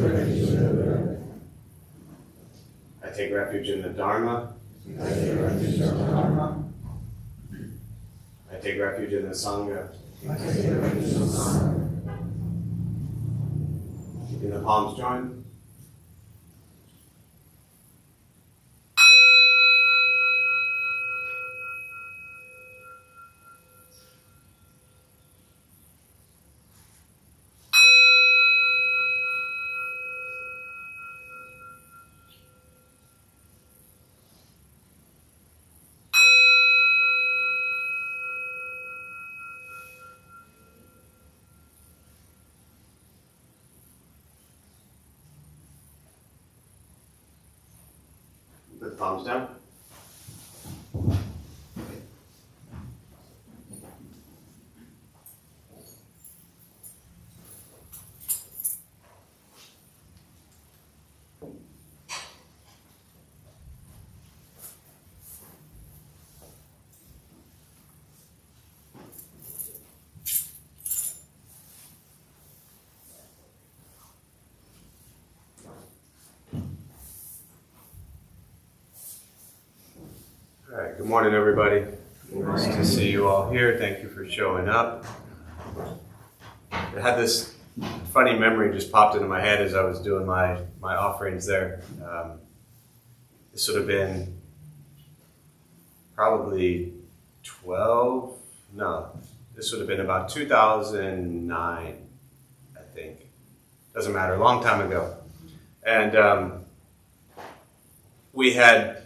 I take refuge in the Dharma. I take refuge in the Dharma. I take refuge in the Sangha. I take refuge in the Sangha. Keeping the palms joined. Put the palms down. All right, good morning, everybody. Nice to see you all here. Thank you for showing up. I had this funny memory just popped into my head as I was doing my offerings there. This would have been probably this would have been about 2009, I think. Doesn't matter, a long time ago. And we had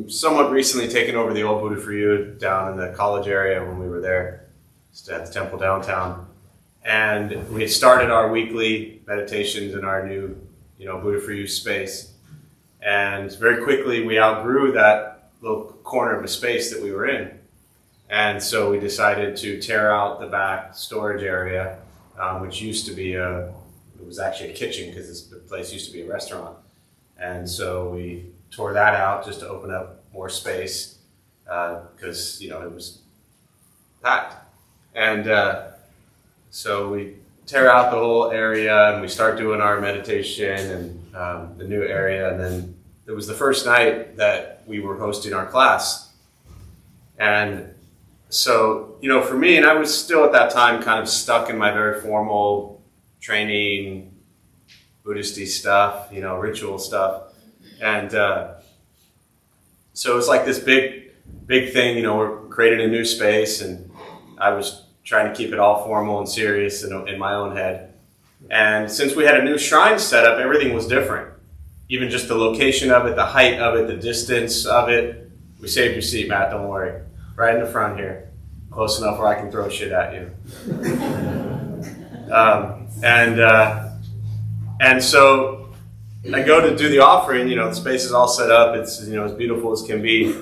somewhat recently taken over the old Buddha for You down in the college area when we were there, just at the temple downtown. And we had started our weekly meditations in our new, Buddha for You space. And very quickly we outgrew that little corner of a space that we were in. And so we decided to tear out the back storage area, which used to be it was actually a kitchen because the place used to be a restaurant. And so we tore that out just to open up more space because, it was packed. And so we tear out the whole area and we start doing our meditation and the new area. And then it was the first night that we were hosting our class. And so, for me, and I was still at that time kind of stuck in my very formal training, Buddhist-y stuff, ritual stuff. And so it was like this big thing, we're creating a new space, and I was trying to keep it all formal and serious in my own head. And since we had a new shrine set up, everything was different. Even just the location of it, the height of it, the distance of it. We saved your seat, Matt, don't worry. Right in the front here. Close enough where I can throw shit at you. And so I go to do the offering, the space is all set up, it's as beautiful as can be.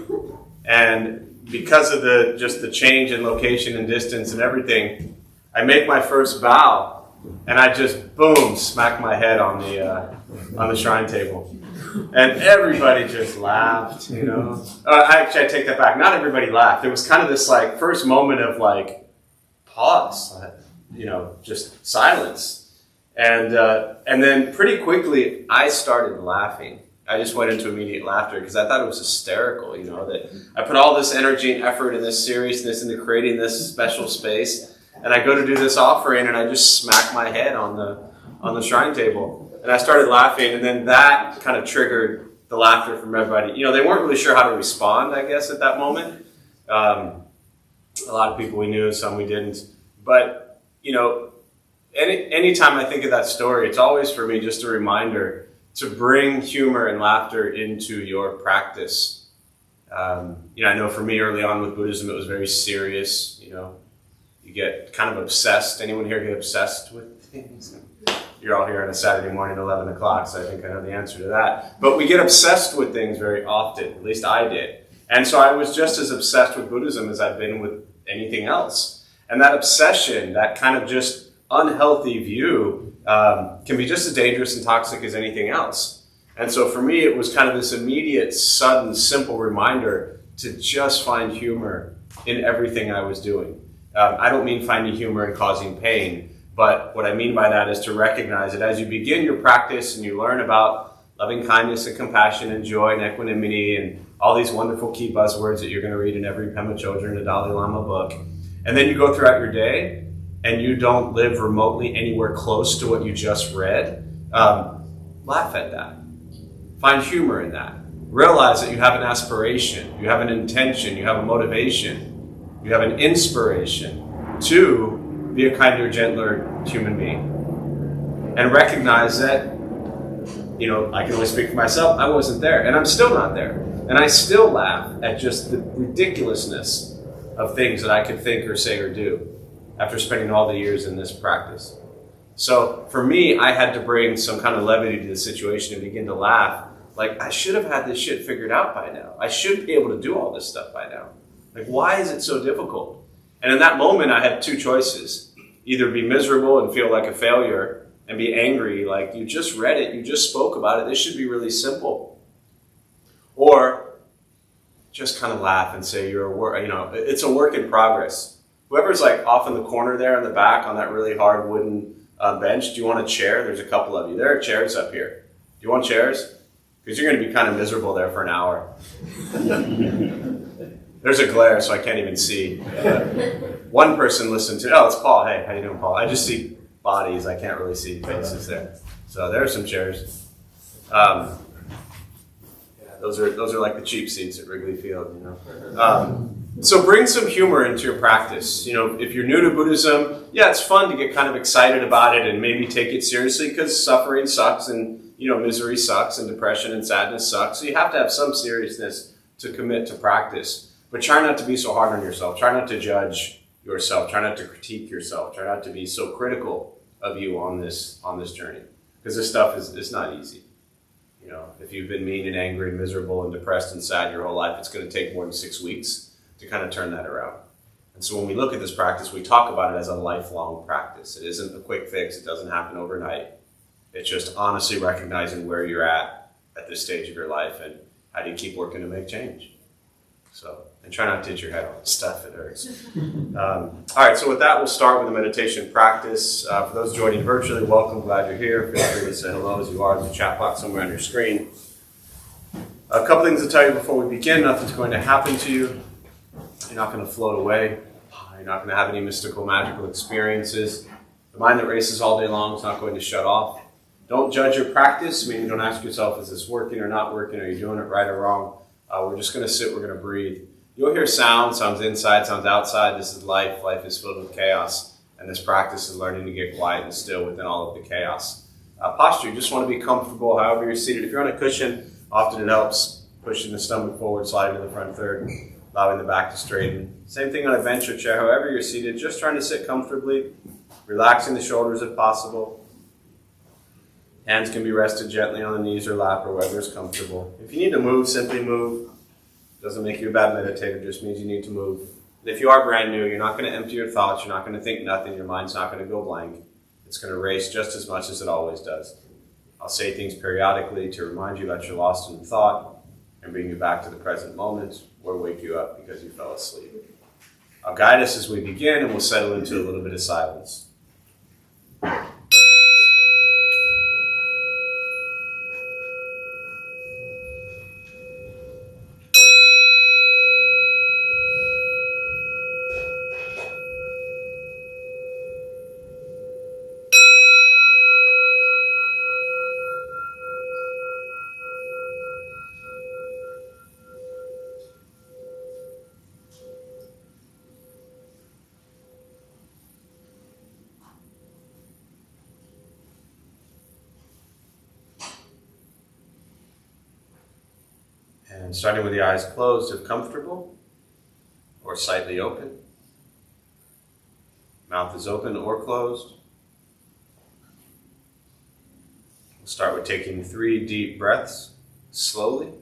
And because of the change in location and distance and everything, I make my first bow and I just boom, smack my head on the shrine table. And everybody just laughed, Actually, I take that back. Not everybody laughed. It was kind of this first moment of pause, just silence. And then pretty quickly, I started laughing. I just went into immediate laughter because I thought it was hysterical, that I put all this energy and effort and this seriousness into creating this special space. And I go to do this offering and I just smack my head on the shrine table. And I started laughing, and then that kind of triggered the laughter from everybody. They weren't really sure how to respond, I guess, at that moment. A lot of people we knew, some we didn't. But, anytime I think of that story, it's always for me just a reminder to bring humor and laughter into your practice. I know for me early on with Buddhism, it was very serious. You get kind of obsessed. Anyone here get obsessed with things? You're all here on a Saturday morning at 11 o'clock, so I think I know the answer to that. But we get obsessed with things very often. At least I did. And so I was just as obsessed with Buddhism as I've been with anything else. And that obsession, that kind of just unhealthy view, can be just as dangerous and toxic as anything else. And so for me, it was kind of this immediate, sudden, simple reminder to just find humor in everything I was doing. I don't mean finding humor in causing pain, But what I mean by that is to recognize that as you begin your practice and you learn about loving kindness and compassion and joy and equanimity and all these wonderful key buzzwords that you're going to read in every Pema Chodron and Dalai Lama book, and then you go throughout your day and you don't live remotely anywhere close to what you just read, laugh at that. Find humor in that. Realize that you have an aspiration, you have an intention, you have a motivation, you have an inspiration to be a kinder, gentler human being. And recognize that, I can only speak for myself, I wasn't there, and I'm still not there. And I still laugh at just the ridiculousness of things that I could think or say or do after spending all the years in this practice. So for me, I had to bring some kind of levity to the situation and begin to laugh. Like, I should have had this shit figured out by now. I should be able to do all this stuff by now. Like, why is it so difficult? And in that moment, I had two choices. Either be miserable and feel like a failure and be angry, like, you just read it, you just spoke about it, this should be really simple. Or just kind of laugh and say, it's a work in progress. Whoever's like off in the corner there in the back on that really hard wooden bench, do you want a chair? There's a couple of you. There are chairs up here. Do you want chairs? Because you're going to be kind of miserable there for an hour. There's a glare, so I can't even see. One person listened to, it's Paul. Hey, how you doing, Paul? I just see bodies. I can't really see faces there. So there are some chairs. Those are like the cheap seats at Wrigley Field, So bring some humor into your practice. If you're new to Buddhism, it's fun to get kind of excited about it and maybe take it seriously because suffering sucks and misery sucks and depression and sadness sucks. So you have to have some seriousness to commit to practice. But try not to be so hard on yourself. Try not to judge yourself. Try not to critique yourself. Try not to be so critical of you on this journey. Because this stuff is not easy. If you've been mean and angry and miserable and depressed and sad your whole life, it's going to take more than 6 weeks to kind of turn that around. And so when we look at this practice, we talk about it as a lifelong practice. It isn't a quick fix. It doesn't happen overnight. It's just honestly recognizing where you're at this stage of your life and how do you keep working to make change. And try not to hit your head on stuff, it hurts. All right, so with that, we'll start with the meditation practice. For those joining virtually, welcome, glad you're here. Feel free to say hello as you are. There's a chat box somewhere on your screen. A couple things to tell you before we begin. Nothing's going to happen to you. You're not going to float away. You're not going to have any mystical, magical experiences. The mind that races all day long is not going to shut off. Don't judge your practice, meaning don't ask yourself, is this working or not working? Are you doing it right or wrong? We're just going to sit, we're going to breathe. You'll hear sounds inside, sounds outside. This is life. Life is filled with chaos. And this practice is learning to get quiet and still within all of the chaos. Posture, you just want to be comfortable however you're seated. If you're on a cushion, often it helps pushing the stomach forward, sliding to the front third, allowing the back to straighten. Same thing on a bench or chair, however you're seated, just trying to sit comfortably, relaxing the shoulders if possible. Hands can be rested gently on the knees or lap or wherever is comfortable. If you need to move, simply move. Doesn't make you a bad meditator, just means you need to move. And if you are brand new, you're not going to empty your thoughts, you're not going to think nothing, your mind's not going to go blank. It's going to race just as much as it always does. I'll say things periodically to remind you that you're lost in thought and bring you back to the present moment or wake you up because you fell asleep. I'll guide us as we begin and we'll settle into a little bit of silence. And starting with the eyes closed if comfortable, or slightly open. Mouth is open or closed. We'll start with taking 3 deep breaths, slowly.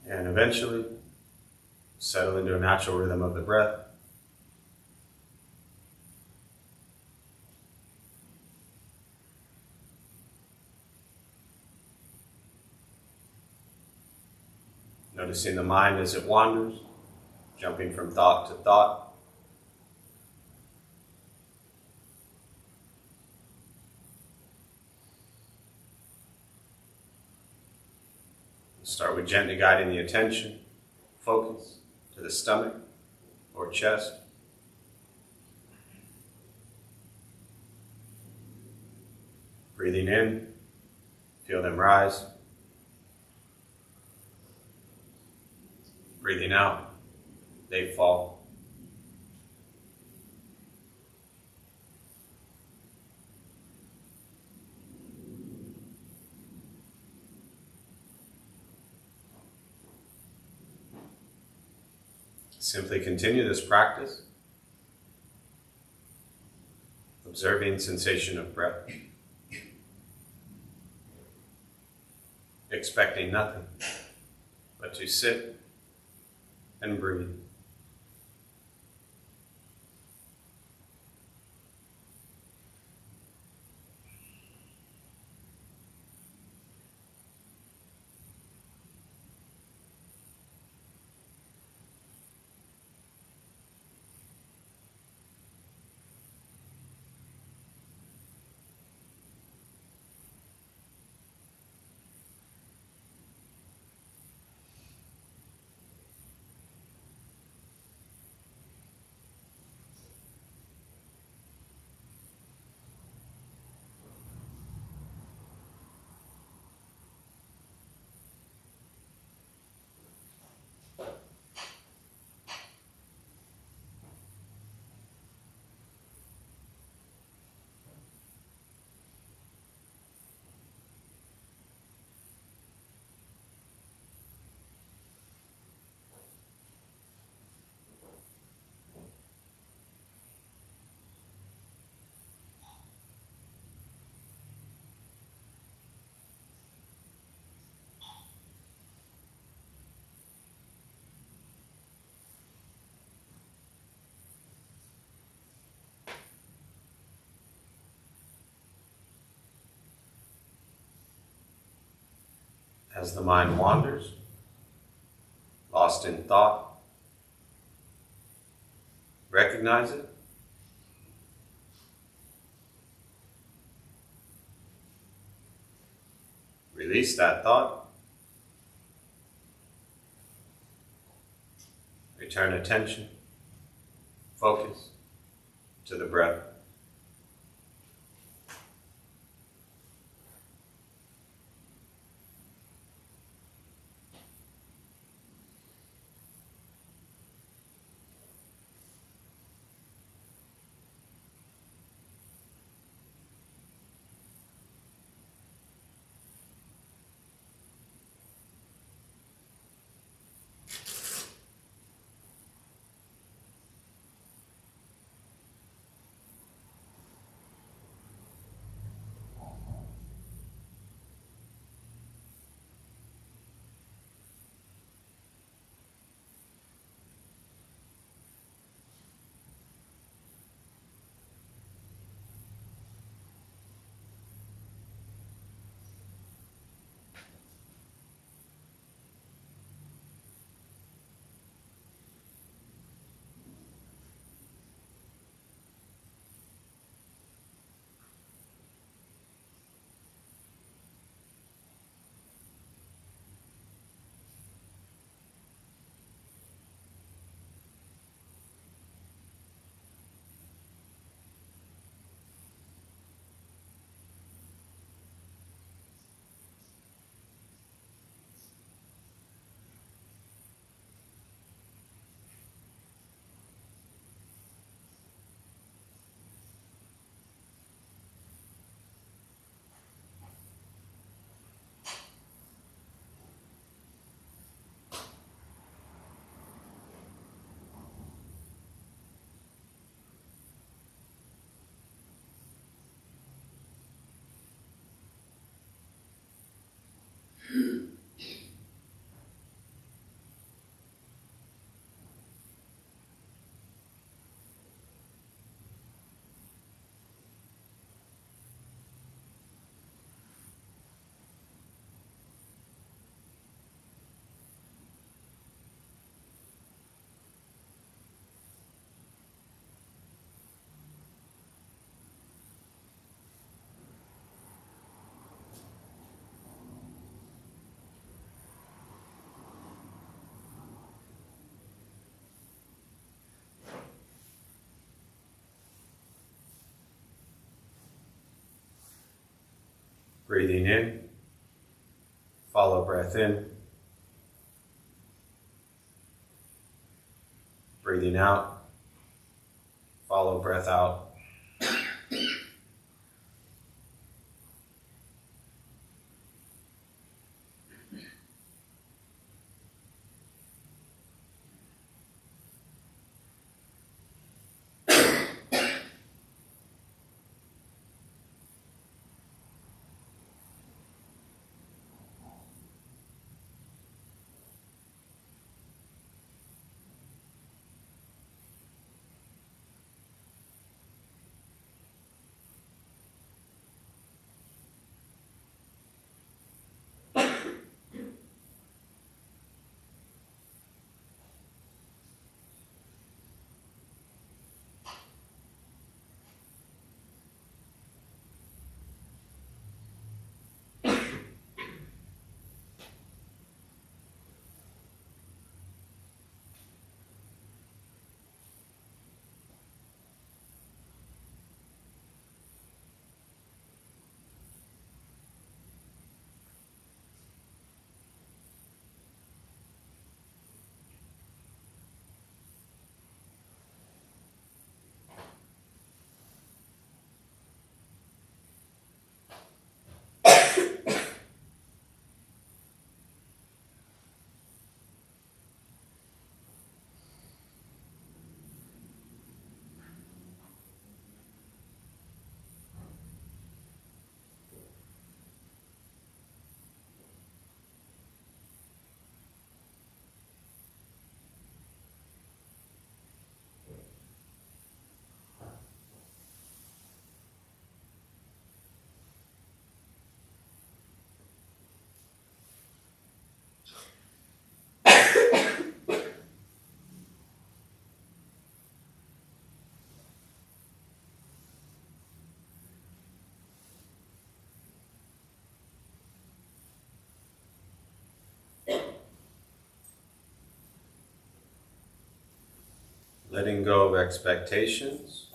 And eventually, settle into a natural rhythm of the breath. Noticing the mind as it wanders, jumping from thought to thought. Start with gently guiding the attention, focus to the stomach or chest. Breathing in, feel them rise. Breathing out, they fall. Simply continue this practice, observing sensation of breath, expecting nothing but to sit and breathe. As the mind wanders, lost in thought, recognize it. Release that thought. Return attention, focus to the breath. Breathing in, follow breath in. Breathing out, follow breath out. Letting go of expectations.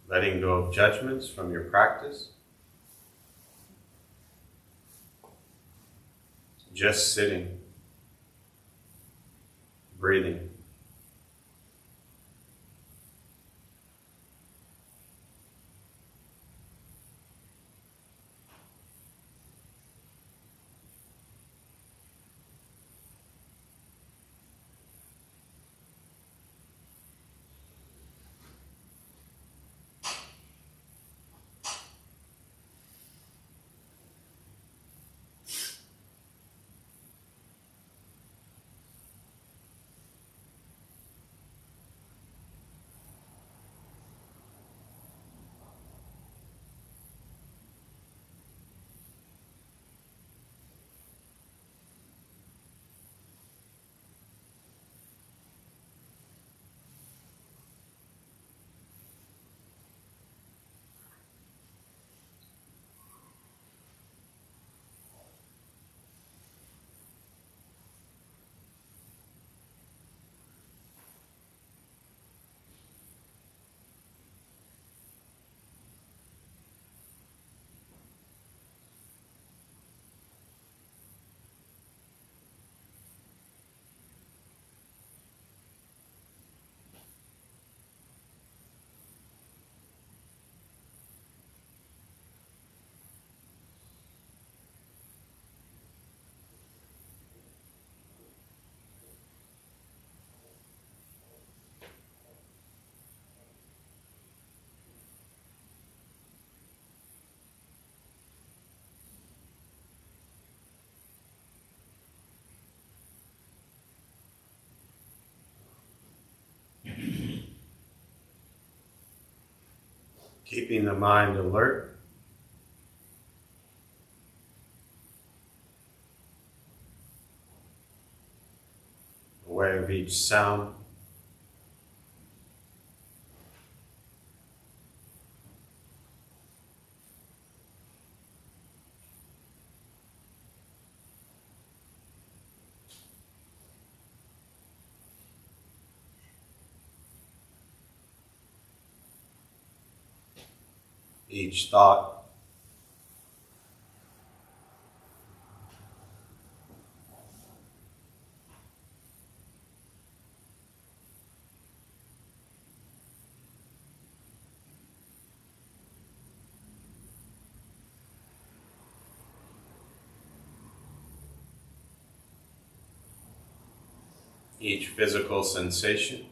Letting go of judgments from your practice. Just sitting. Breathing. Keeping the mind alert. Aware of each sound. each thought, each physical sensation.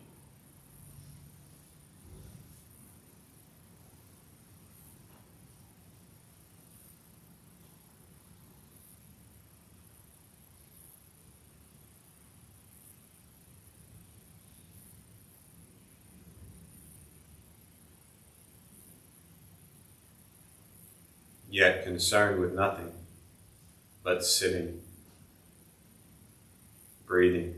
Yet concerned with nothing but sitting, breathing.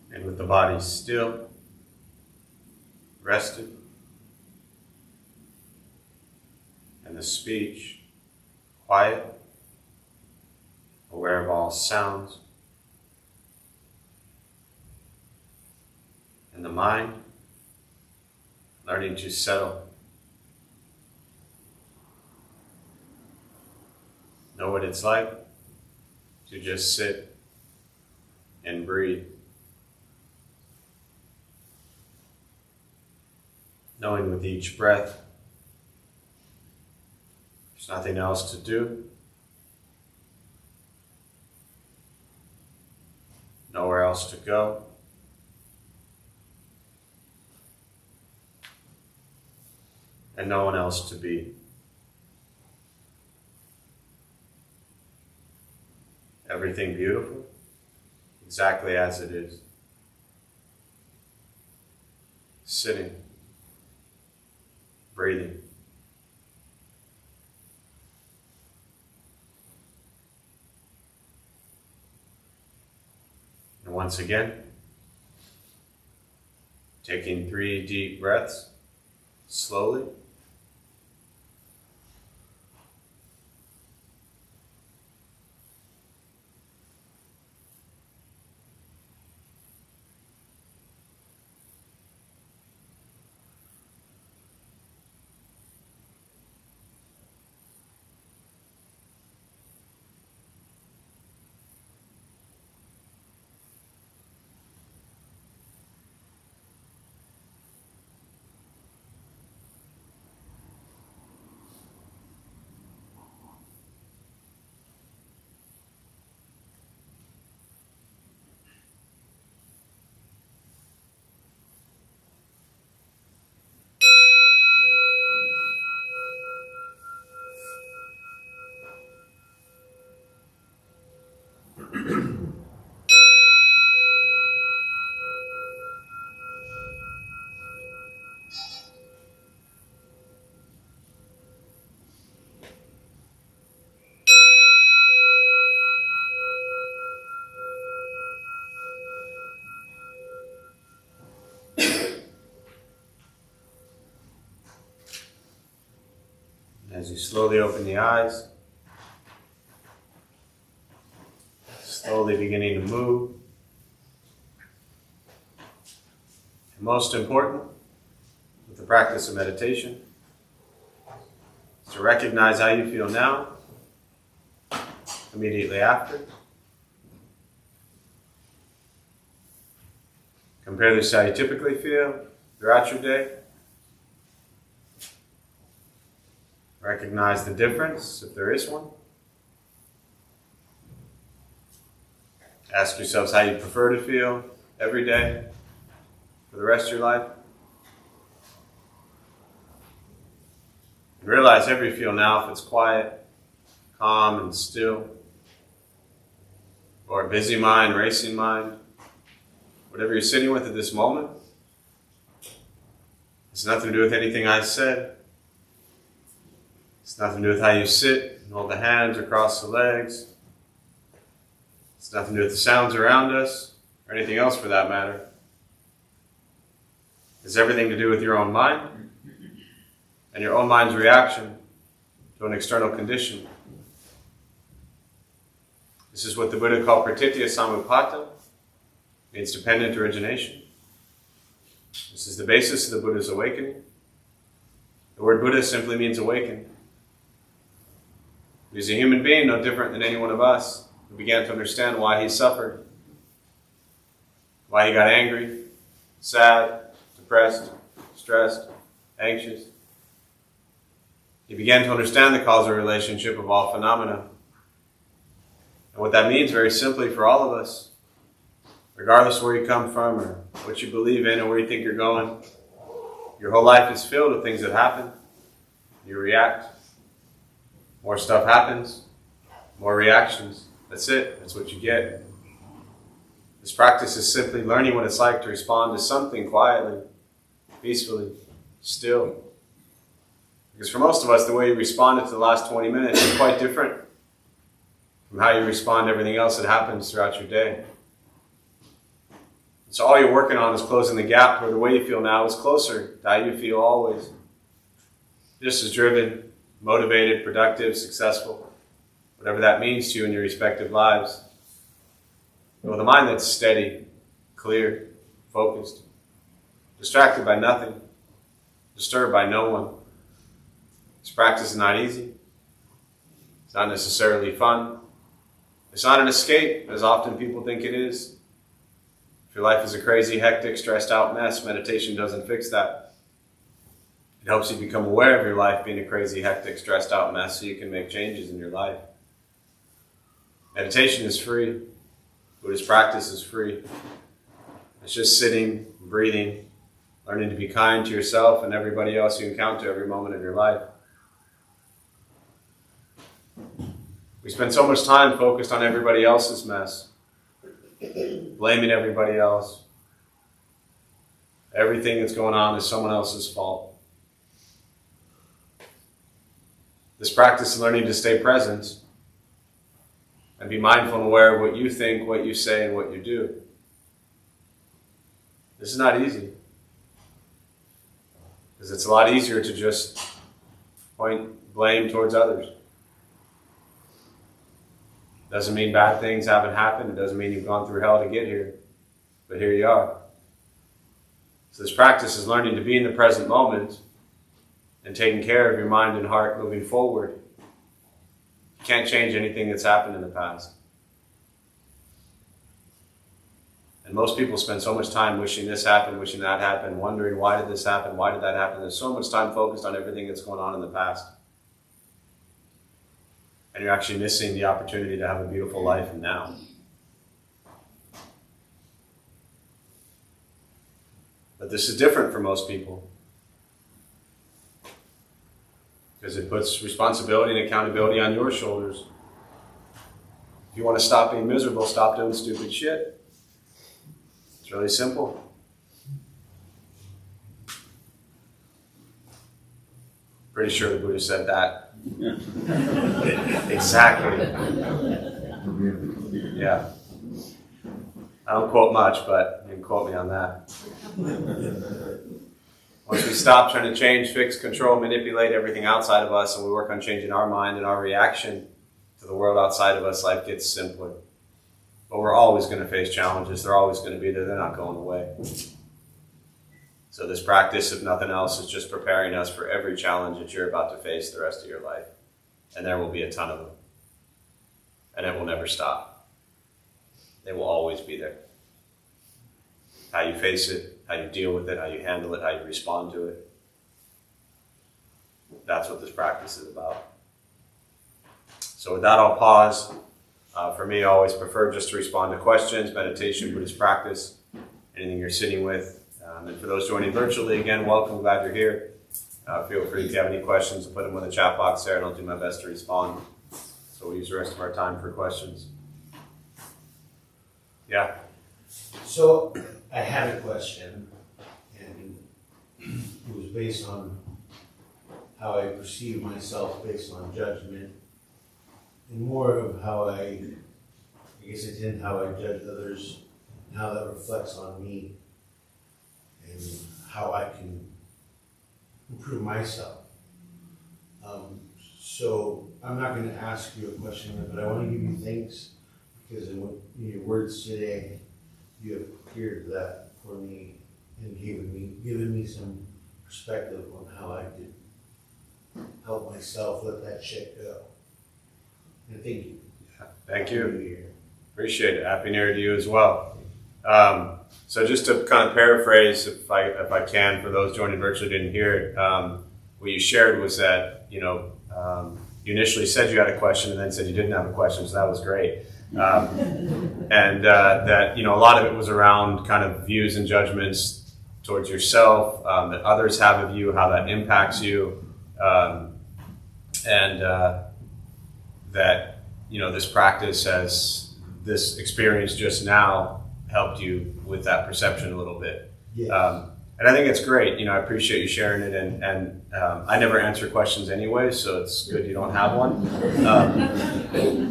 And with the body still, rested, and the speech quiet, aware of all sounds, and the mind learning to settle. Know what it's like to just sit and breathe. Knowing with each breath, there's nothing else to do, nowhere else to go, and no one else to be. Everything beautiful, exactly as it is. Sitting, breathing. And once again, taking 3 deep breaths. slowly. As you slowly open the eyes, slowly beginning to move. And most important, with the practice of meditation, is to recognize how you feel now, immediately after. Compare this to how you typically feel throughout your day. Recognize the difference, if there is one. Ask yourselves how you prefer to feel every day for the rest of your life. And realize however you feel now, if it's quiet, calm, and still, or a busy mind, racing mind, whatever you're sitting with at this moment, it's nothing to do with anything I said. It's nothing to do with how you sit and hold the hands or cross the legs. It's nothing to do with the sounds around us or anything else for that matter. It's everything to do with your own mind and your own mind's reaction to an external condition. This is what the Buddha called pratitya samuppada, means dependent origination. This is the basis of the Buddha's awakening. The word Buddha simply means awakened. He's a human being, no different than any one of us, who began to understand why he suffered, why he got angry, sad, depressed, stressed, anxious. He began to understand the causal relationship of all phenomena. And what that means, very simply, for all of us, regardless of where you come from or what you believe in or where you think you're going, your whole life is filled with things that happen. You react. More stuff happens, more reactions. That's it. That's what you get. This practice is simply learning what it's like to respond to something quietly, peacefully, still. Because for most of us, the way you responded to the last 20 minutes is quite different from how you respond to everything else that happens throughout your day. So all you're working on is closing the gap where the way you feel now is closer to how you feel always. Just as driven, motivated, productive, successful, whatever that means to you in your respective lives. But with a mind that's steady, clear, focused, distracted by nothing, disturbed by no one. This practice is not easy. It's not necessarily fun. It's not an escape, as often people think it is. If your life is a crazy, hectic, stressed out mess, meditation doesn't fix that. It helps you become aware of your life being a crazy, hectic, stressed out mess so you can make changes in your life. Meditation is free. Buddhist practice is free. It's just sitting, breathing, learning to be kind to yourself and everybody else you encounter every moment of your life. We spend so much time focused on everybody else's mess, blaming everybody else. Everything that's going on is someone else's fault. This practice is learning to stay present and be mindful and aware of what you think, what you say, and what you do. This is not easy. Because it's a lot easier to just point blame towards others. Doesn't mean bad things haven't happened. It doesn't mean you've gone through hell to get here. But here you are. So this practice is learning to be in the present moment and taking care of your mind and heart moving forward. You can't change anything that's happened in the past. And most people spend so much time wishing this happened, wishing that happened, wondering why did this happen, why did that happen. There's so much time focused on everything that's going on in the past. And you're actually missing the opportunity to have a beautiful life now. But this is different for most people. Because it puts responsibility and accountability on your shoulders. If you want to stop being miserable, stop doing stupid shit. It's really simple. Pretty sure the Buddha said that. Exactly. Yeah. I don't quote much, but you can quote me on that. Once we stop trying to change, fix, control, manipulate everything outside of us, and we work on changing our mind and our reaction to the world outside of us, life gets simpler. But we're always going to face challenges. They're always going to be there. They're not going away. So this practice, if nothing else, is just preparing us for every challenge that you're about to face the rest of your life. And there will be a ton of them. And it will never stop. They will always be there. How you face it, how you deal with it, how you handle it, how you respond to it. That's what this practice is about. So with that, I'll pause. For me, I always prefer just to respond to questions, meditation, Buddhist practice, anything you're sitting with. And for those joining virtually, again, welcome, glad you're here. Feel free if you have any questions to put them in the chat box there, and I'll do my best to respond. So we'll use the rest of our time for questions. Yeah? So I had a question, and it was based on how I perceive myself based on judgment, and more of how I tend how I judge others, and how that reflects on me, and how I can improve myself. So I'm not going to ask you a question, but I want to give you thanks, because in your words today, you have cleared that for me and given me some perspective on how I could help myself let that shit go. And thank you. Thank you. Appreciate it. Happy New Year to you as well. So just to kind of paraphrase, if I can, for those joining virtually didn't hear it, what you shared was that, you initially said you had a question and then said you didn't have a question, so that was great. And that, a lot of it was around kind of views and judgments towards yourself, that others have of you, how that impacts you, and that, this practice has, this experience just now helped you with that perception a little bit. Yes. And I think it's great. I appreciate you sharing it. And I never answer questions anyway, so it's good you don't have one.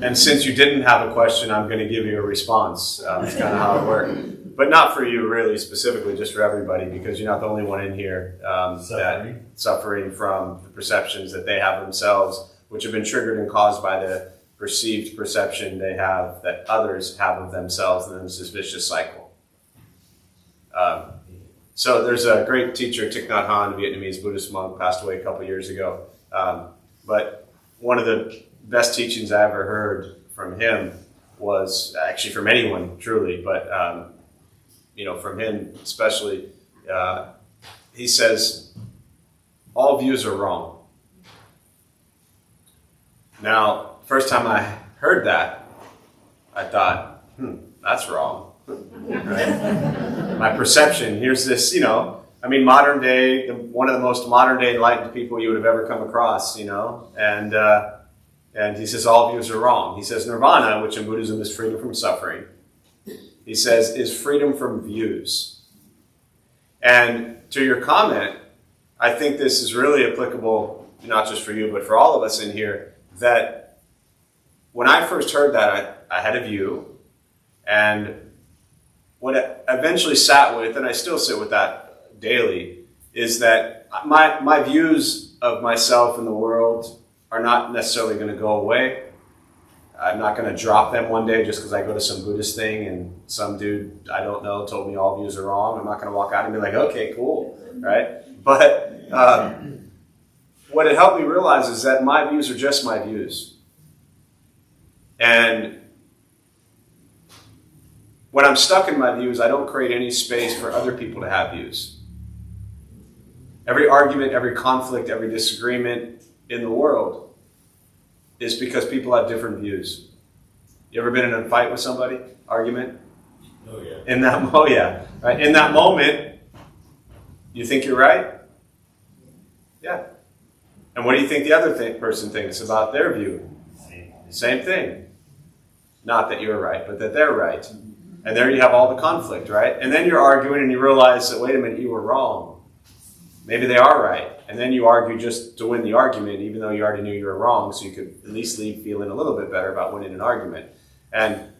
And since you didn't have a question, I'm going to give you a response. It's kind of how it worked. But not for you really specifically, just for everybody, because you're not the only one in here suffering from the perceptions that they have themselves, which have been triggered and caused by the perceived perception they have that others have of themselves, and then it's this vicious cycle. So there's a great teacher, Thich Nhat Hanh, a Vietnamese Buddhist monk, passed away a couple years ago. But one of the best teachings I ever heard from him was, actually from anyone, truly, but from him especially, he says, all views are wrong. Now, first time I heard that, I thought, that's wrong. Right? My perception, here's this, modern day, one of the most modern day enlightened people you would have ever come across, and he says all views are wrong. He says nirvana, which in Buddhism is freedom from suffering, he says is freedom from views. And to your comment, I think this is really applicable, not just for you, but for all of us in here, that when I first heard that, I had a view, and what I eventually sat with, and I still sit with that daily, is that my views of myself and the world are not necessarily going to go away. I'm not going to drop them one day just because I go to some Buddhist thing and some dude I don't know told me all views are wrong. I'm not going to walk out and be like, okay, cool, right? But what it helped me realize is that my views are just my views. And when I'm stuck in my views, I don't create any space for other people to have views. Every argument, every conflict, every disagreement in the world is because people have different views. You ever been in a fight with somebody? Argument? Oh yeah. Right? In that moment, you think you're right? Yeah. And what do you think the other person thinks about their view? Same thing. Not that you're right, but that they're right. And there you have all the conflict, right? And then you're arguing and you realize that, wait a minute, you were wrong. Maybe they are right. And then you argue just to win the argument, even though you already knew you were wrong, so you could at least leave feeling a little bit better about winning an argument. And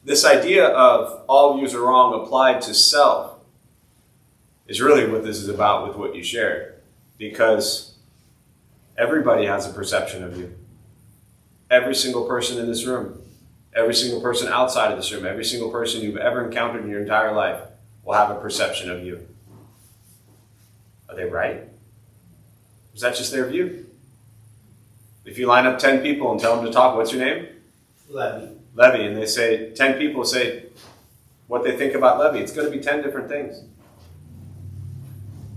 this idea of all views are wrong applied to self is really what this is about with what you shared. Because everybody has a perception of you. Every single person in this room, every single person outside of this room, every single person you've ever encountered in your entire life will have a perception of you. Are they right? Is that just their view? If you line up 10 people and tell them to talk, what's your name? Levy. And they say, 10 people say what they think about Levy. It's going to be 10 different things.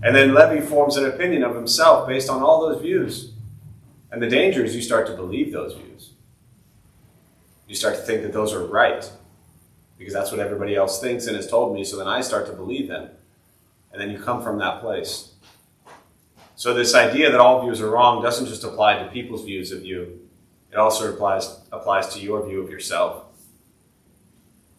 And then Levy forms an opinion of himself based on all those views. And the danger is you start to believe those views. You start to think that those are right. Because that's what everybody else thinks and has told me, so then I start to believe them. And then you come from that place. So this idea that all views are wrong doesn't just apply to people's views of you. It also applies to your view of yourself.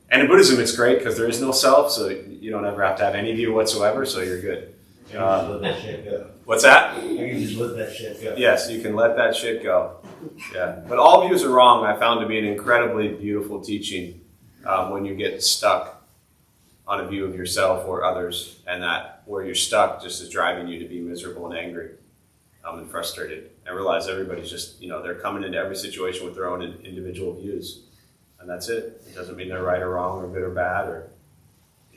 And in Buddhism, it's great because there is no self, so you don't ever have to have any view whatsoever, so you're good. You can just let that shit go. What's that? You can just let that shit go. Yes, you can let that shit go. Yeah. But all views are wrong, I found to be an incredibly beautiful teaching when you get stuck on a view of yourself or others, and that where you're stuck just is driving you to be miserable and angry and frustrated. And realize everybody's just, they're coming into every situation with their own individual views. And that's it. It doesn't mean they're right or wrong or good or bad. Or,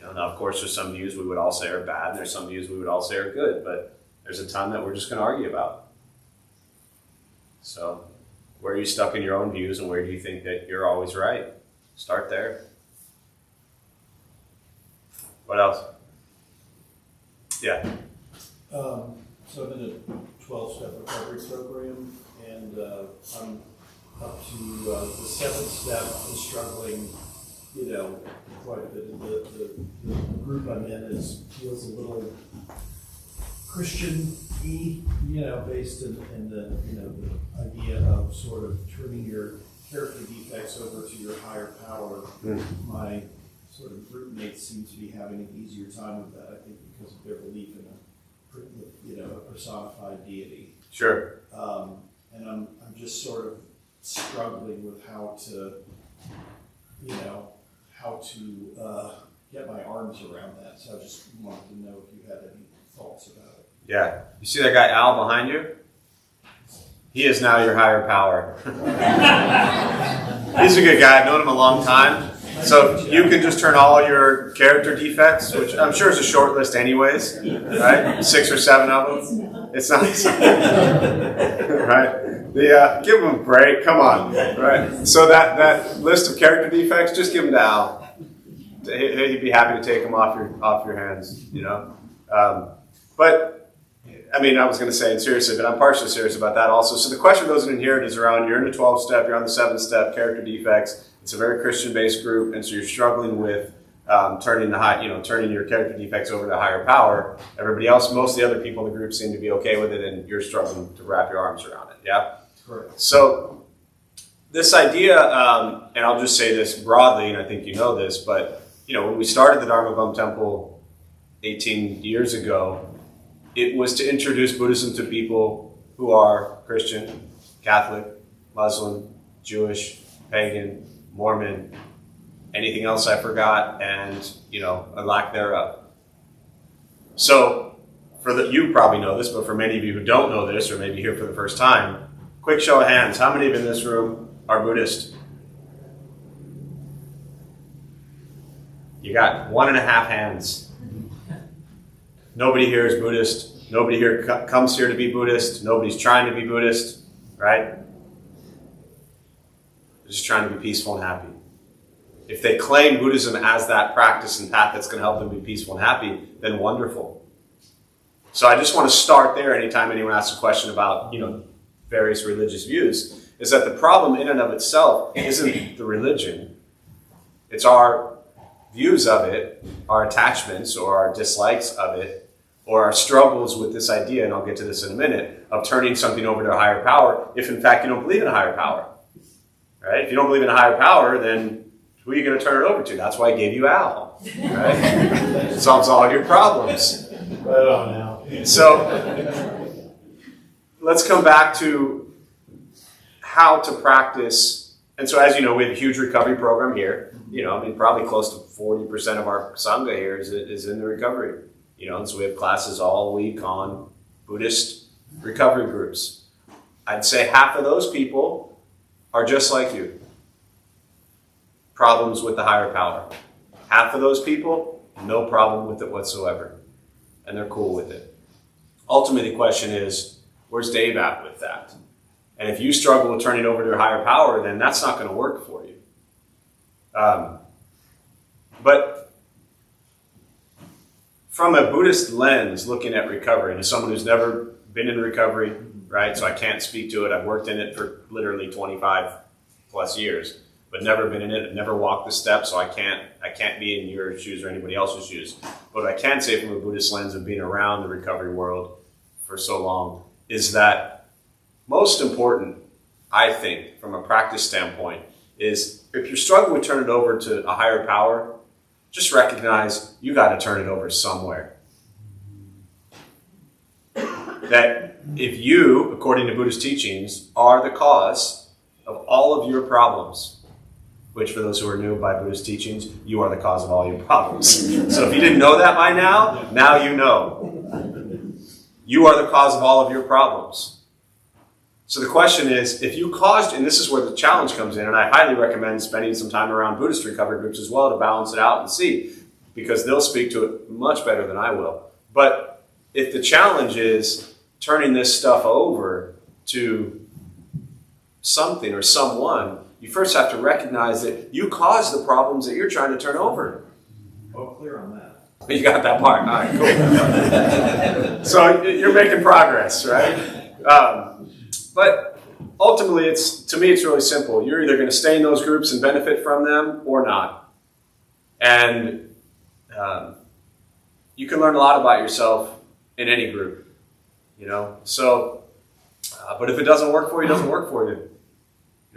now of course there's some views we would all say are bad, and there's some views we would all say are good, but there's a ton that we're just going to argue about. So, where are you stuck in your own views, and where do you think that you're always right? Start there. What else? Yeah. So I'm in a 12-step recovery program, and I'm up to the 7th step and struggling, quite a bit. The group I'm in feels a little Christian-y, based in the idea of sort of turning your character defects over to your higher power. My sort of group mates seem to be having an easier time with that, I think, because of their belief in a personified deity. Sure. And I'm just sort of struggling with how to get my arms around that. So I just wanted to know if you had any thoughts about it. Yeah. You see that guy Al behind you? He is now your higher power. He's a good guy. I've known him a long time. So you can just turn all your character defects, which I'm sure is a short list anyways, right? 6 or 7 of them. It's not, right? Give him a break. Come on, right? So that list of character defects, just give them to Al. He'd be happy to take them off your hands, But I was going to say it seriously, but I'm partially serious about that also. So the question goes in here is around, you're in the 12th step, you're on the 7th step, character defects. It's a very Christian-based group, and so you're struggling with turning your character defects over to higher power. Everybody else, most of the other people in the group seem to be okay with it, and you're struggling to wrap your arms around it. Yeah? Correct. So this idea, and I'll just say this broadly, and I think you know this, but when we started the Dharma Bum Temple 18 years ago, it was to introduce Buddhism to people who are Christian, Catholic, Muslim, Jewish, pagan, Mormon, anything else I forgot, and, a lack thereof. So you probably know this, but for many of you who don't know this, or maybe here for the first time, quick show of hands, how many of you in this room are Buddhist? You got 1.5 hands. Nobody here is Buddhist. Nobody here comes here to be Buddhist. Nobody's trying to be Buddhist, right? They're just trying to be peaceful and happy. If they claim Buddhism as that practice and path that's going to help them be peaceful and happy, then wonderful. So I just want to start there anytime anyone asks a question about, various religious views, is that the problem in and of itself isn't the religion. It's our views of it, our attachments or our dislikes of it, or our struggles with this idea, and I'll get to this in a minute, of turning something over to a higher power, if in fact you don't believe in a higher power. Right? If you don't believe in a higher power, then who are you going to turn it over to? That's why I gave you Al. Right? It solves all your problems. Right on now. So let's come back to how to practice. And so as you know, we have a huge recovery program here. Probably close to 40% of our Sangha here is in the recovery. And so we have classes all week on Buddhist recovery groups. I'd say half of those people are just like you. Problems with the higher power. Half of those people, no problem with it whatsoever. And they're cool with it. Ultimately, the question is, where's Dave at with that? And if you struggle with turning over to a higher power, then that's not going to work for you. But from a Buddhist lens, looking at recovery, and as someone who's never been in recovery, right, so I can't speak to it. I've worked in it for literally 25 plus years, but never been in it. I've never walked the steps, so I can't be in your shoes or anybody else's shoes. But what I can say from a Buddhist lens of being around the recovery world for so long is that most important, I think, from a practice standpoint, is if you're struggling with turning it over to a higher power, just recognize you got to turn it over somewhere. That if you, according to Buddhist teachings, are the cause of all of your problems, which for those who are new by Buddhist teachings, you are the cause of all your problems. So if you didn't know that by now you know. You are the cause of all of your problems. So the question is, if you caused, and this is where the challenge comes in, and I highly recommend spending some time around Buddhist recovery groups as well to balance it out and see, because they'll speak to it much better than I will. But if the challenge is turning this stuff over to something or someone, you first have to recognize that you caused the problems that you're trying to turn over. Well, clear on that. You got that part. All right, cool. So you're making progress, right? But ultimately, to me, it's really simple. You're either going to stay in those groups and benefit from them or not. And you can learn a lot about yourself in any group, So, but if it doesn't work for you, it doesn't work for you.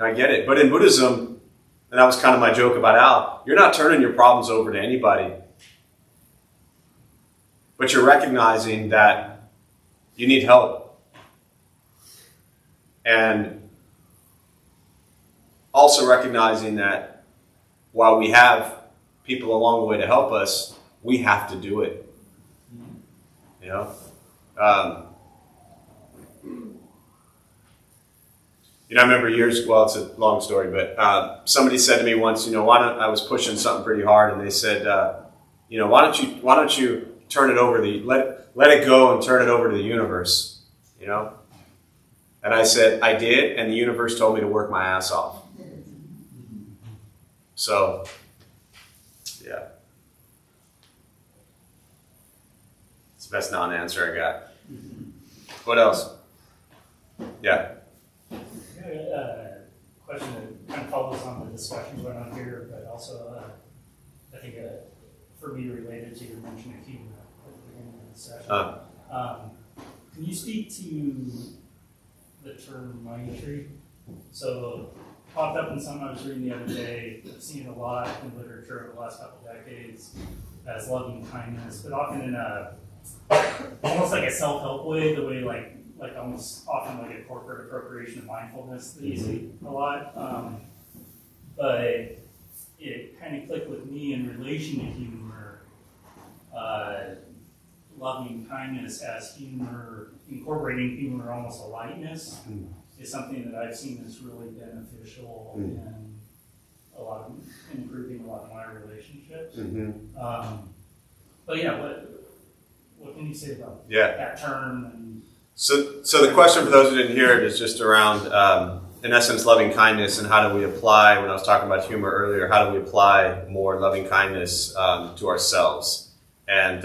I get it. But in Buddhism, and that was kind of my joke about Al, you're not turning your problems over to anybody. But you're recognizing that you need help. And also recognizing that while we have people along the way to help us, we have to do it. I remember years, well, it's a long story, but somebody said to me once, I was pushing something pretty hard, and they said, why don't you turn it over let it go and turn it over to the universe, And I said, I did, and the universe told me to work my ass off. So, yeah. It's the best non-answer I got. What else? Yeah. Question that kind of follows on the discussions going on here, but also, I think, for me, related to your mention of humor at the beginning of the session. Can you speak to the term mind tree? So, popped up in something I was reading the other day. I've seen it a lot in literature over the last couple of decades as loving kindness, but often in almost like a self-help way, the way like almost often like a corporate appropriation of mindfulness that you see a lot. But it kind of clicked with me in relation to humor loving kindness as humor, incorporating humor, almost a lightness, is something that I've seen as really beneficial in improving a lot of my relationships. But yeah, what can you say about that term? And So the question for those who didn't hear it is just around, in essence, loving kindness, and how do we apply, when I was talking about humor earlier, how do we apply more loving kindness to ourselves? And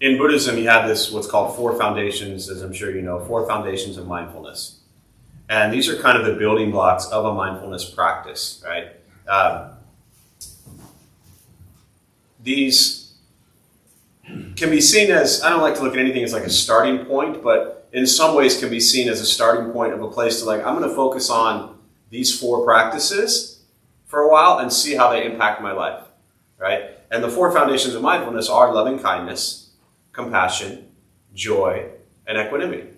in Buddhism, you have this, what's called 4 foundations, as I'm sure you know, 4 foundations of mindfulness. And these are kind of the building blocks of a mindfulness practice, right? These can be seen as, I don't like to look at anything as like a starting point, but in some ways can be seen as a starting point of a place to like, I'm going to focus on these 4 practices for a while and see how they impact my life, right? And the 4 foundations of mindfulness are loving kindness, compassion, joy, and equanimity.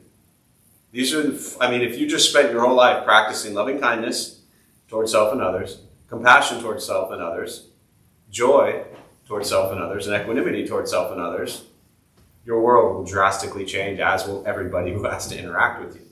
These are, if you just spent your whole life practicing loving kindness towards self and others, compassion towards self and others, joy towards self and others, and equanimity towards self and others, your world will drastically change, as will everybody who has to interact with you.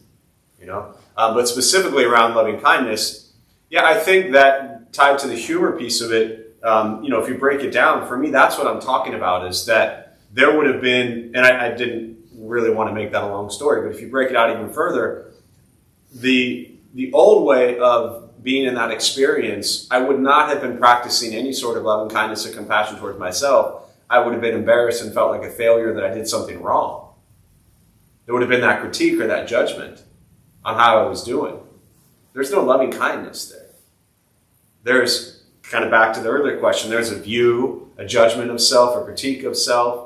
But specifically around loving kindness, I think that tied to the humor piece of it, if you break it down, for me, that's what I'm talking about, is that there would have been, and I didn't really want to make that a long story, but if you break it out even further, the old way of being in that experience, I would not have been practicing any sort of loving kindness and compassion towards myself. I would have been embarrassed and felt like a failure that I did something wrong. There would have been that critique or that judgment on how I was doing. There's no loving kindness there. There's, kind of back to the earlier question, there's a view, a judgment of self, a critique of self,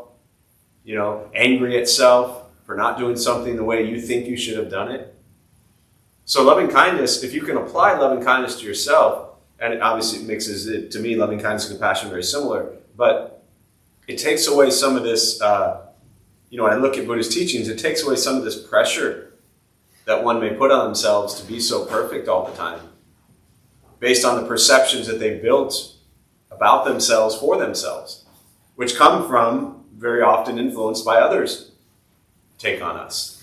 angry at self for not doing something the way you think you should have done it. So loving kindness, if you can apply loving kindness to yourself, and it obviously mixes it, to me, loving kindness and compassion are very similar, but it takes away some of this, when I look at Buddhist teachings, it takes away some of this pressure that one may put on themselves to be so perfect all the time, based on the perceptions that they built about themselves for themselves, which come from, very often influenced by others' take on us.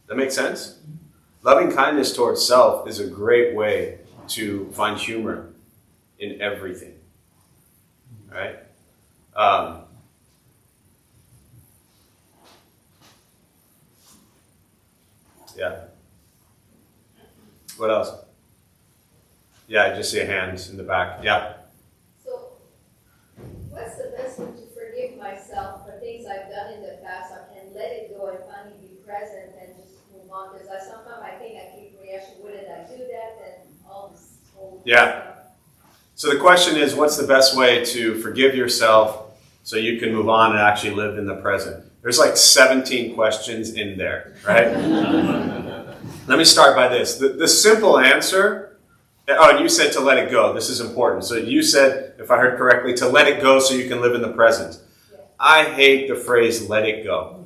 That make sense? Loving kindness towards self is a great way to find humor in everything, right? What else? I just see a hand in the back. Yeah. So, what's the best way to forgive myself for things I've done in the past? I can let it go and finally be present and just move on. Because sometimes I think I keep reaction, why did I do that? And all this whole stuff. So the question is, what's the best way to forgive yourself so you can move on and actually live in the present? There's like 17 questions in there, right? Let me start by this. The simple answer, and you said to let it go. This is important. So you said, if I heard correctly, to let it go so you can live in the present. Yeah. I hate the phrase let it go,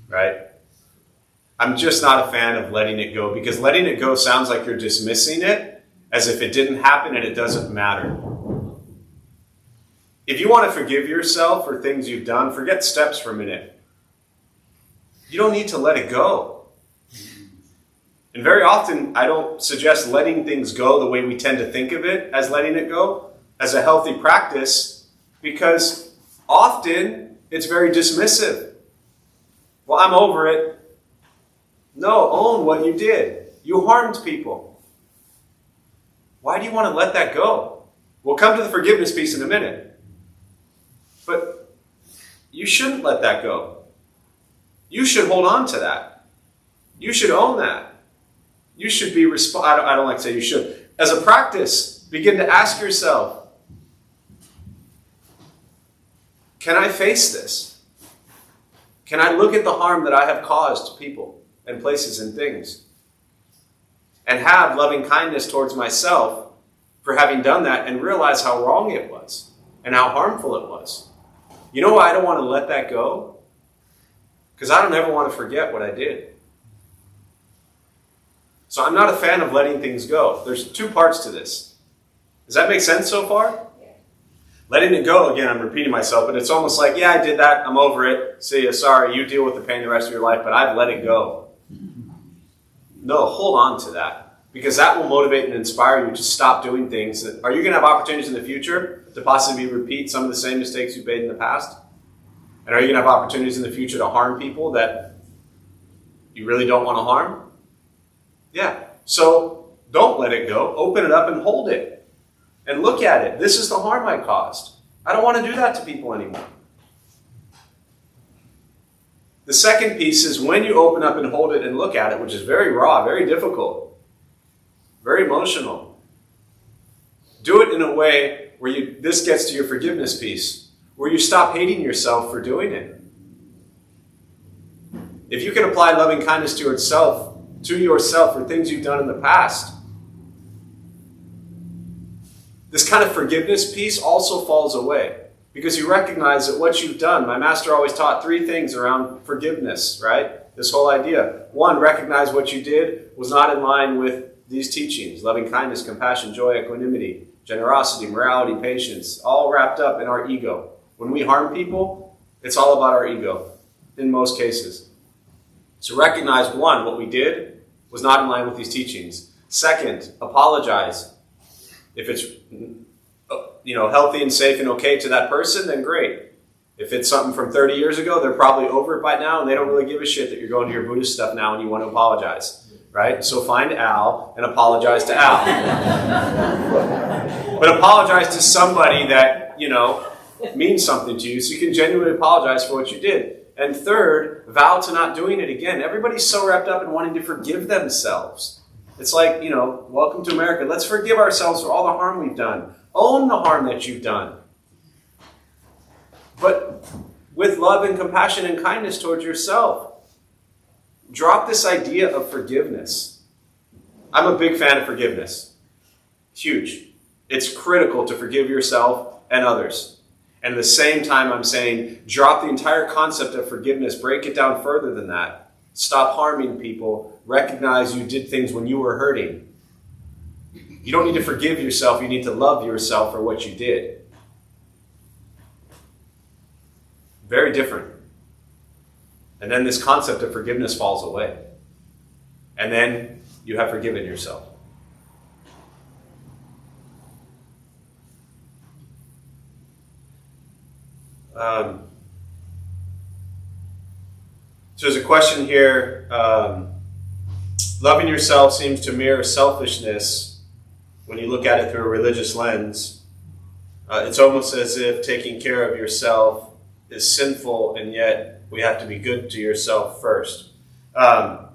right? I'm just not a fan of letting it go, because letting it go sounds like you're dismissing it as if it didn't happen and it doesn't matter. If you want to forgive yourself for things you've done, forget steps for a minute. You don't need to let it go. And very often, I don't suggest letting things go the way we tend to think of it as letting it go, as a healthy practice, because often it's very dismissive. Well, I'm over it. No, own what you did. You harmed people. Why do you want to let that go? We'll come to the forgiveness piece in a minute. But you shouldn't let that go. You should hold on to that. You should own that. You should be I don't like to say you should. As a practice, begin to ask yourself, can I face this? Can I look at the harm that I have caused to people and places and things? And have loving kindness towards myself for having done that, and realize how wrong it was and how harmful it was. You know why I don't want to let that go? Because I don't ever want to forget what I did. So I'm not a fan of letting things go. There's 2 parts to this. Does that make sense so far? Yeah. Letting it go, again, I'm repeating myself, but it's almost like, yeah, I did that, I'm over it. See ya, sorry, you deal with the pain the rest of your life, but I've let it go. No, hold on to that, because that will motivate and inspire you to stop doing things. Are you going to have opportunities in the future to possibly repeat some of the same mistakes you've made in the past? And are you going to have opportunities in the future to harm people that you really don't want to harm? Yeah. So don't let it go. Open it up and hold it. And look at it. This is the harm I caused. I don't want to do that to people anymore. The second piece is when you open up and hold it and look at it, which is very raw, very difficult, very emotional. Do it in a way where this gets to your forgiveness piece, where you stop hating yourself for doing it. If you can apply loving kindness to yourself for things you've done in the past, this kind of forgiveness piece also falls away because you recognize that what you've done, my master always taught 3 things around forgiveness, right? This whole idea. 1, recognize what you did was not in line with these teachings, loving kindness, compassion, joy, equanimity, generosity, morality, patience, all wrapped up in our ego. When we harm people, it's all about our ego in most cases. So recognize 1, what we did was not in line with these teachings. 2, apologize. If it's healthy and safe and okay to that person, then great. If it's something from 30 years ago, they're probably over it by now, and they don't really give a shit that you're going to your Buddhist stuff now and you want to apologize, right? So find Al and apologize to Al. But apologize to somebody that, means something to you, so you can genuinely apologize for what you did. And 3, vow to not doing it again. Everybody's so wrapped up in wanting to forgive themselves. It's like, welcome to America. Let's forgive ourselves for all the harm we've done. Own the harm that you've done. But with love and compassion and kindness towards yourself. Drop this idea of forgiveness. I'm a big fan of forgiveness. Huge. It's critical to forgive yourself and others. And at the same time, I'm saying, drop the entire concept of forgiveness. Break it down further than that. Stop harming people. Recognize you did things when you were hurting. You don't need to forgive yourself. You need to love yourself for what you did. Very different. And then this concept of forgiveness falls away. And then you have forgiven yourself. So there's a question here. Loving yourself seems to mirror selfishness when you look at it through a religious lens. It's almost as if taking care of yourself is sinful, and yet we have to be good to yourself first. For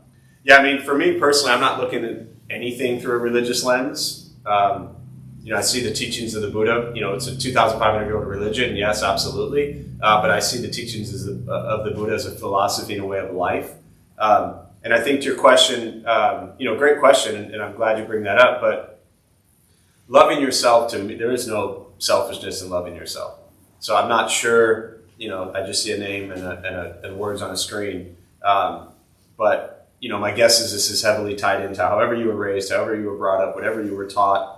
me personally, I'm not looking at anything through a religious lens. I see the teachings of the Buddha. It's a 2,500-year-old religion. Yes, absolutely. But I see the teachings of the Buddha as a philosophy and a way of life. And I think to your question, great question, and I'm glad you bring that up. But loving yourself, to me, there is no selfishness in loving yourself. So I'm not sure. I just see a name and words on a screen. But my guess is this is heavily tied into however you were raised, however you were brought up, whatever you were taught.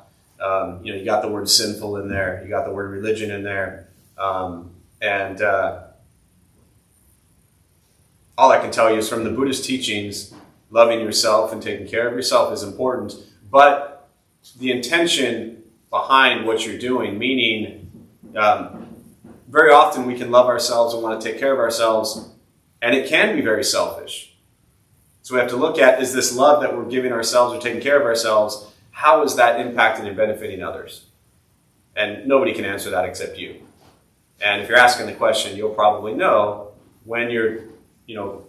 You got the word sinful in there. You got the word religion in there. All I can tell you is from the Buddhist teachings, loving yourself and taking care of yourself is important. But the intention behind what you're doing, meaning very often we can love ourselves and want to take care of ourselves, and it can be very selfish. So we have to look at, is this love that we're giving ourselves or taking care of ourselves, how is that impacting and benefiting others? And nobody can answer that except you. And if you're asking the question, you'll probably know when you're,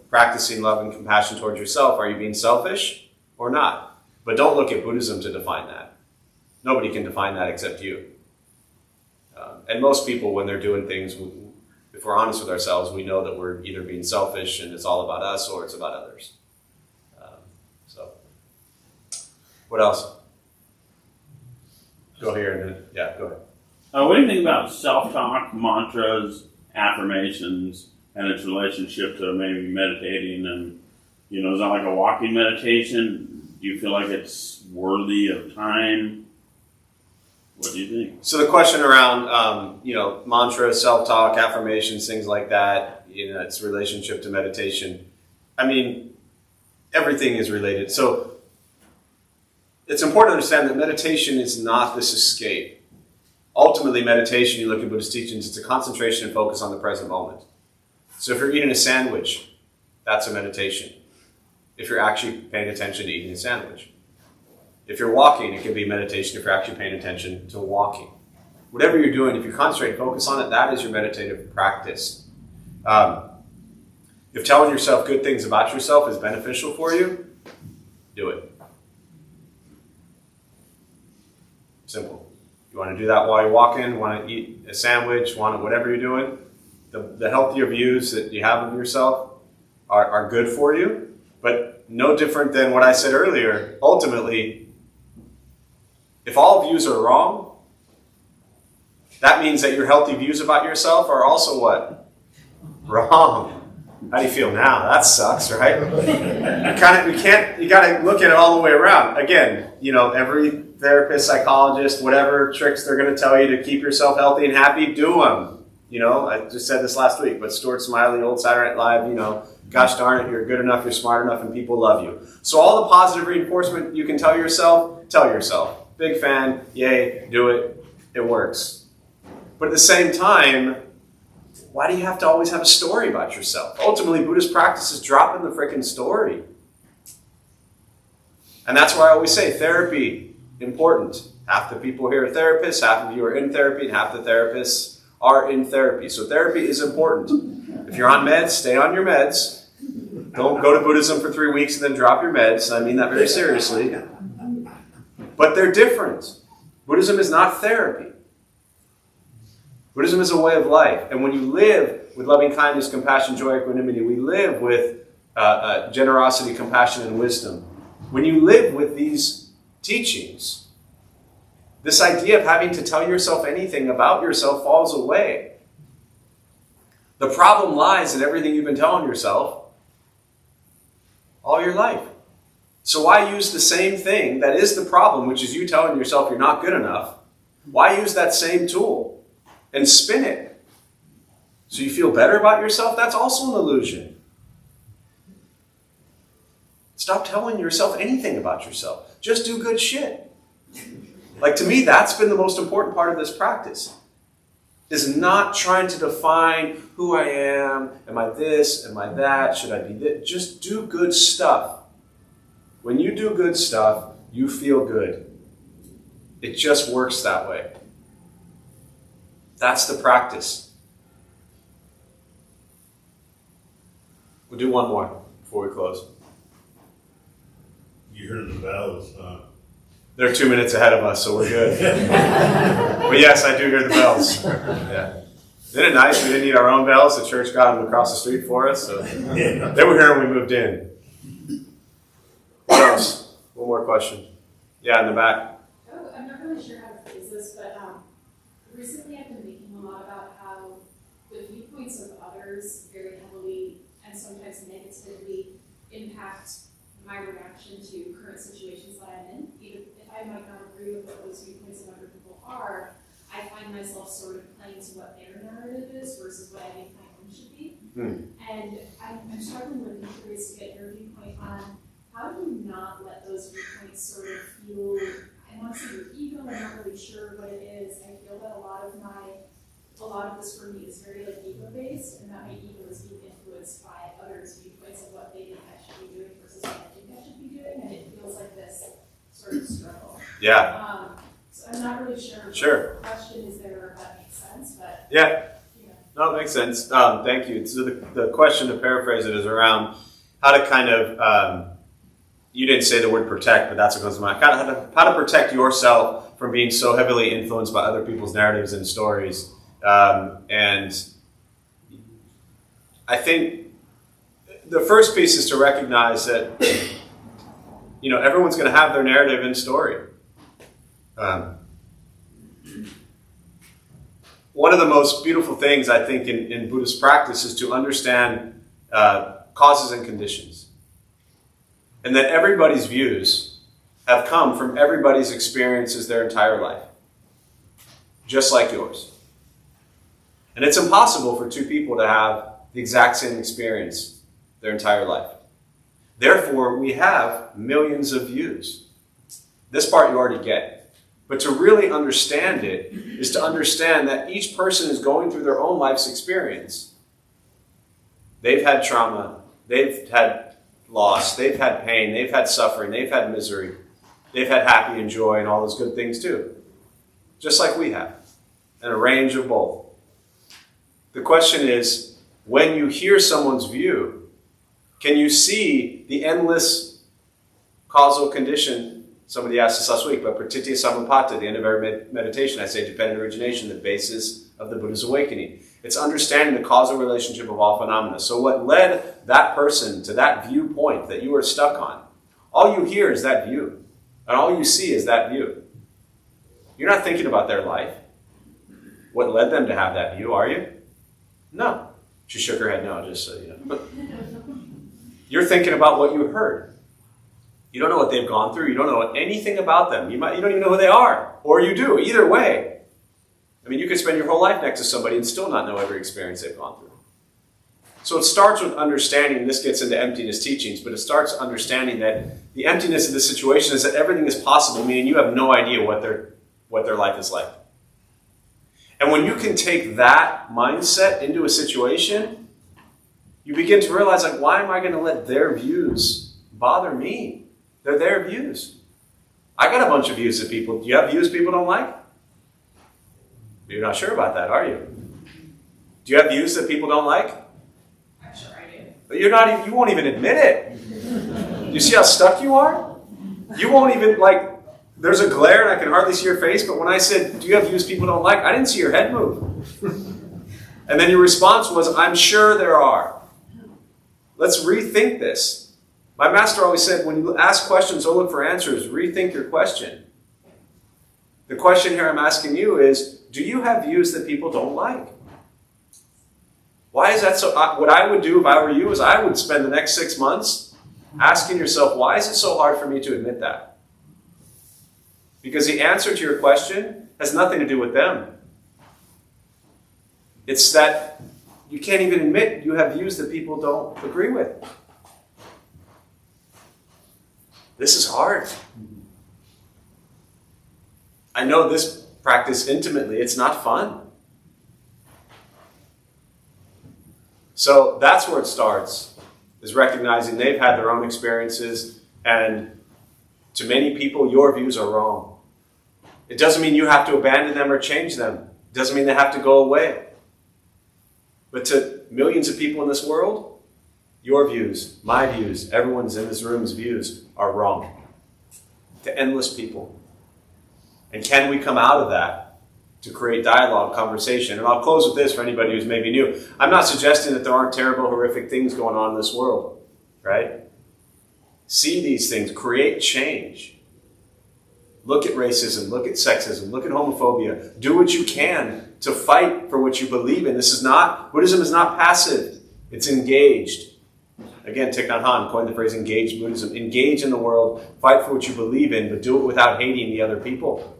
practicing love and compassion towards yourself, are you being selfish or not? But don't look at Buddhism to define that. Nobody can define that except you. And most people, when they're doing things, if we're honest with ourselves, we know that we're either being selfish and it's all about us or it's about others. What else? Go here and then, go ahead. What do you think about self-talk, mantras, affirmations, and its relationship to maybe meditating? And, is that like a walking meditation? Do you feel like it's worthy of time? What do you think? So the question around, mantras, self-talk, affirmations, things like that, its relationship to meditation. I mean, everything is related. So it's important to understand that meditation is not this escape. Ultimately, meditation, you look at Buddhist teachings, it's a concentration and focus on the present moment. So if you're eating a sandwich, that's a meditation. If you're actually paying attention to eating a sandwich. If you're walking, it can be meditation if you're actually paying attention to walking. Whatever you're doing, if you concentrate and focus on it, that is your meditative practice. If telling yourself good things about yourself is beneficial for you, do it. Simple. You want to do that while you're walking, want to eat a sandwich, whatever you're doing, the healthier views that you have of yourself are good for you, but no different than what I said earlier. Ultimately, if all views are wrong, that means that your healthy views about yourself are also what? Wrong. How do you feel now? That sucks, right? You gotta look at it all the way around. Again, every therapist, psychologist, whatever tricks they're going to tell you to keep yourself healthy and happy, do them. I just said this last week, but Stuart Smiley, old Saturday Night Live, gosh darn it, you're good enough, you're smart enough, and people love you. So all the positive reinforcement you can tell yourself. Big fan, yay, do it, it works. But at the same time, why do you have to always have a story about yourself? Ultimately, Buddhist practice is dropping the freaking story. And that's why I always say therapy, important. Half the people here are therapists, half of you are in therapy, and half the therapists are in therapy. So therapy is important. If you're on meds, stay on your meds. Don't go to Buddhism for 3 weeks and then drop your meds. I mean that very seriously. But they're different. Buddhism is not therapy. Buddhism is a way of life. And when you live with loving kindness, compassion, joy, equanimity, we live with generosity, compassion, and wisdom. When you live with these teachings, this idea of having to tell yourself anything about yourself falls away. The problem lies in everything you've been telling yourself all your life. So why use the same thing that is the problem, which is you telling yourself you're not good enough? Why use that same tool and spin it so you feel better about yourself? That's also an illusion. Stop telling yourself anything about yourself. Just do good shit. To me, that's been the most important part of this practice, is not trying to define who I am. Am I this? Am I that? Should I be this? Just do good stuff. When you do good stuff, you feel good. It just works that way. That's the practice. We'll do one more before we close. You heard the bells, huh? They're 2 minutes ahead of us, so we're good. But yes, I do hear the bells. Yeah. Isn't it nice? We didn't need our own bells. The church got them across the street for us. So they were here when we moved in. What else? One more question. Yeah, in the back. Oh, I'm not really sure how to phrase this, but recently I've been thinking a lot about how the viewpoints of others very heavily and sometimes negatively impact my reaction to current situations that I'm in. Even if I might not agree with what those viewpoints of other people are, I find myself sort of playing to what their narrative is versus what I think my own should be. And I'm struggling with and curious to get your viewpoint on how do you not let those viewpoints sort of feel, I want to say your ego, I'm not really sure what it is. I feel that a lot of this for me is very ego-based, and that my ego is being influenced by others' viewpoints of what they think I should be doing versus what I think I should be doing, and it feels like this sort of struggle. Yeah. So I'm not really sure. Sure. What the question is there, if that makes sense, but Yeah. No, it makes sense. Thank you. So the question, to paraphrase it, is around how to kind of, you didn't say the word protect, but that's what comes to mind. How to protect yourself from being so heavily influenced by other people's narratives and stories. And I think the first piece is to recognize that, everyone's going to have their narrative and story. One of the most beautiful things, I think, in Buddhist practice is to understand causes and conditions. And that everybody's views have come from everybody's experiences their entire life. just like yours. And it's impossible for two people to have the exact same experience their entire life. Therefore, we have millions of views. This part you already get. But to really understand it is to understand that each person is going through their own life's experience. They've had trauma, they've had loss, they've had pain, they've had suffering, they've had misery, they've had happy and joy and all those good things too. Just like we have. And a range of both. The question is, when you hear someone's view, can you see the endless causal condition? Somebody asked us last week, but pratitya samupata, at the end of every meditation, I say dependent origination, the basis of the Buddha's awakening. It's understanding the causal relationship of all phenomena. So what led that person to that viewpoint that you are stuck on? All you hear is that view. And all you see is that view. You're not thinking about their life. What led them to have that view, are you? No. She shook her head no, just so you know. You're thinking about what you heard. You don't know what they've gone through. You don't know anything about them. You don't even know who they are. Or you do. Either way. I mean, you could spend your whole life next to somebody and still not know every experience they've gone through. So it starts with understanding, this gets into emptiness teachings, but it starts understanding that the emptiness of the situation is that everything is possible, meaning you have no idea what their life is like. And when you can take that mindset into a situation, you begin to realize, like, why am I going to let their views bother me? They're their views. I got a bunch of views that people... Do you have views people don't like? You're not sure about that, are you? Do you have views that people don't like? I'm sure I do. But you won't even admit it. Do you see how stuck you are? You won't even, like... There's a glare and I can hardly see your face, but when I said, do you have views people don't like? I didn't see your head move. And then your response was, I'm sure there are. Let's rethink this. My master always said, when you ask questions, don't look for answers. Rethink your question. The question here I'm asking you is, do you have views that people don't like? Why is that so? What I would do if I were you is I would spend the next 6 months asking yourself, why is it so hard for me to admit that? Because the answer to your question has nothing to do with them. It's that you can't even admit you have views that people don't agree with. This is hard. I know this practice intimately. It's not fun. So that's where it starts, is recognizing they've had their own experiences, and to many people, your views are wrong. It doesn't mean you have to abandon them or change them. It doesn't mean they have to go away. But to millions of people in this world, your views, my views, everyone's in this room's views are wrong. To endless people. And can we come out of that to create dialogue, conversation? And I'll close with this for anybody who's maybe new. I'm not suggesting that there aren't terrible, horrific things going on in this world, right? See these things, create change. Look at racism, look at sexism, look at homophobia. Do what you can to fight for what you believe in. Buddhism is not passive, it's engaged. Again, Thich Nhat Hanh coined the phrase engaged Buddhism. Engage in the world, fight for what you believe in, but do it without hating the other people.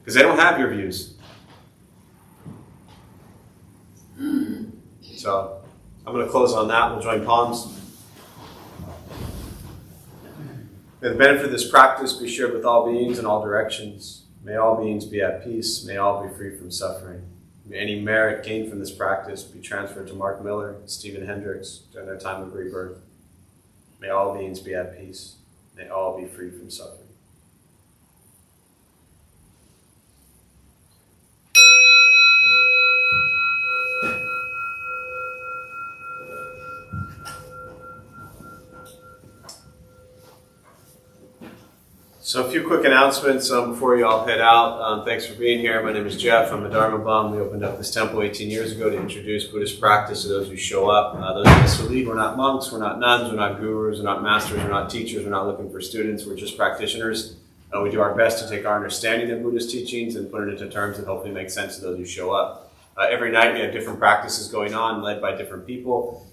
Because they don't have your views. So, I'm going to close on that. We'll join palms. May the benefit of this practice be shared with all beings in all directions. May all beings be at peace. May all be free from suffering. May any merit gained from this practice be transferred to Mark Miller and Stephen Hendricks during their time of rebirth. May all beings be at peace. May all be free from suffering. So a few quick announcements before you all head out. Thanks for being here. My name is Jeff. I'm a Dharma Bum. We opened up this temple 18 years ago to introduce Buddhist practice to those who show up. Those of us who lead, we're not monks, we're not nuns, we're not gurus, we're not masters, we're not teachers, we're not looking for students, we're just practitioners. We do our best to take our understanding of Buddhist teachings and put it into terms that hopefully make sense to those who show up. Every night we have different practices going on, led by different people.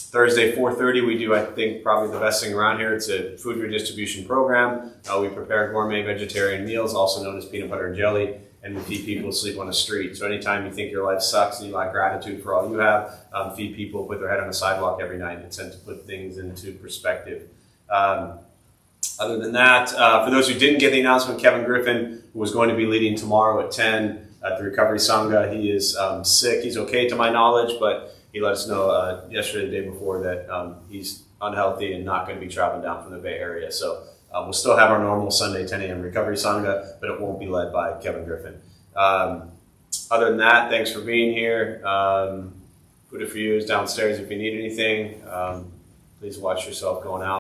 Thursday, 4:30, we do, I think, probably the best thing around here. It's a food redistribution program. We prepare gourmet vegetarian meals, also known as peanut butter and jelly, and we feed people who sleep on the street. So anytime you think your life sucks and you lack gratitude for all you have, feed people, put their head on the sidewalk every night. It tends to put things into perspective. Other than that, for those who didn't get the announcement, Kevin Griffin, who was going to be leading tomorrow at 10 at the Recovery Sangha, he is sick. He's okay to my knowledge, but he let us know yesterday, the day before, that he's unhealthy and not going to be traveling down from the Bay Area. So we'll still have our normal Sunday 10 a.m. Recovery Sangha, but it won't be led by Kevin Griffin. Other than that, thanks for being here. Buddha for You is downstairs if you need anything. Please watch yourself going out.